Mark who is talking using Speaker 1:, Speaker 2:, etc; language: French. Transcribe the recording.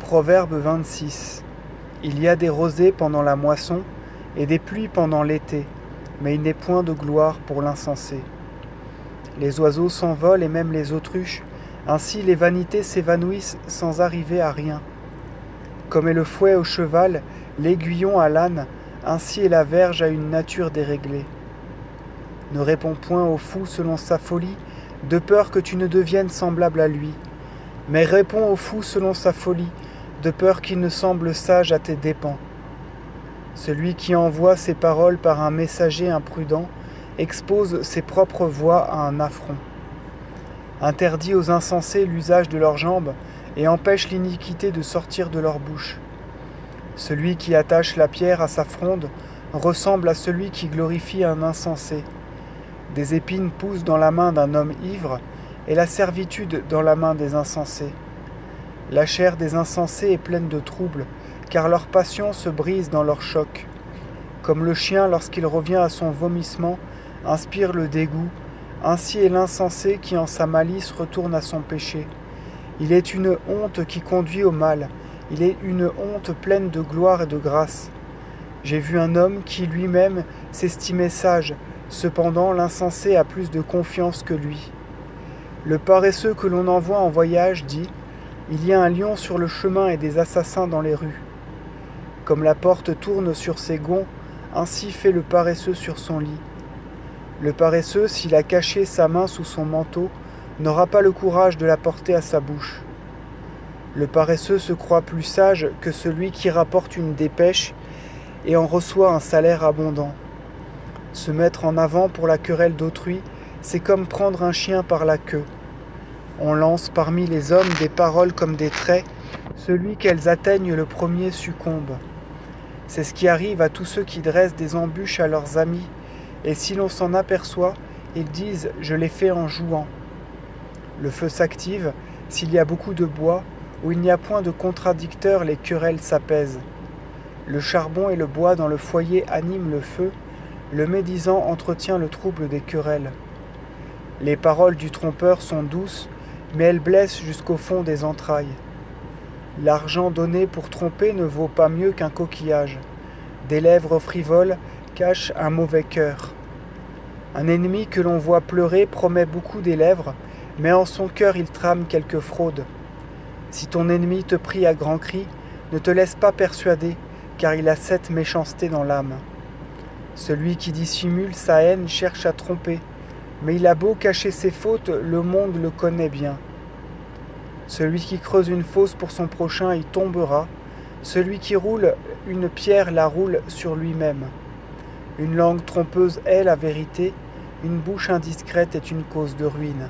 Speaker 1: Proverbe 26. Il y a des rosées pendant la moisson et des pluies pendant l'été, mais il n'est point de gloire pour l'insensé. Les oiseaux s'envolent et même les autruches, ainsi les vanités s'évanouissent sans arriver à rien. Comme est le fouet au cheval, l'aiguillon à l'âne, ainsi est la verge à une nature déréglée. Ne réponds point au fou selon sa folie, de peur que tu ne deviennes semblable à lui, mais réponds au fou selon sa folie, de peur qu'il ne semble sage à tes dépens. Celui qui envoie ses paroles par un messager imprudent expose ses propres voix à un affront. Interdit aux insensés l'usage de leurs jambes et empêche l'iniquité de sortir de leur bouche. Celui qui attache la pierre à sa fronde ressemble à celui qui glorifie un insensé. Des épines poussent dans la main d'un homme ivre et la servitude dans la main des insensés. La chair des insensés est pleine de troubles, car leur passion se brise dans leur choc. Comme le chien, lorsqu'il revient à son vomissement, inspire le dégoût, ainsi est l'insensé qui en sa malice retourne à son péché. Il est une honte qui conduit au mal, il est une honte pleine de gloire et de grâce. J'ai vu un homme qui lui-même s'estimait sage, cependant l'insensé a plus de confiance que lui. Le paresseux que l'on envoie en voyage dit « Il y a un lion sur le chemin et des assassins dans les rues ». Comme la porte tourne sur ses gonds, ainsi fait le paresseux sur son lit. Le paresseux, s'il a caché sa main sous son manteau, n'aura pas le courage de la porter à sa bouche. Le paresseux se croit plus sage que celui qui rapporte une dépêche et en reçoit un salaire abondant. Se mettre en avant pour la querelle d'autrui, c'est comme prendre un chien par la queue. On lance parmi les hommes des paroles comme des traits, celui qu'elles atteignent le premier succombe. C'est ce qui arrive à tous ceux qui dressent des embûches à leurs amis, et si l'on s'en aperçoit, ils disent « je l'ai fait en jouant ». Le feu s'active, s'il y a beaucoup de bois, où il n'y a point de contradicteurs, les querelles s'apaisent. Le charbon et le bois dans le foyer animent le feu, le médisant entretient le trouble des querelles. Les paroles du trompeur sont douces, mais elles blessent jusqu'au fond des entrailles. L'argent donné pour tromper ne vaut pas mieux qu'un coquillage. Des lèvres frivoles cachent un mauvais cœur. Un ennemi que l'on voit pleurer promet beaucoup des lèvres, mais en son cœur il trame quelque fraude. Si ton ennemi te prie à grands cris, ne te laisse pas persuader, car il a cette méchanceté dans l'âme. Celui qui dissimule sa haine cherche à tromper, mais il a beau cacher ses fautes, le monde le connaît bien. Celui qui creuse une fosse pour son prochain y tombera, celui qui roule une pierre la roule sur lui-même. Une langue trompeuse est la vérité, une bouche indiscrète est une cause de ruine.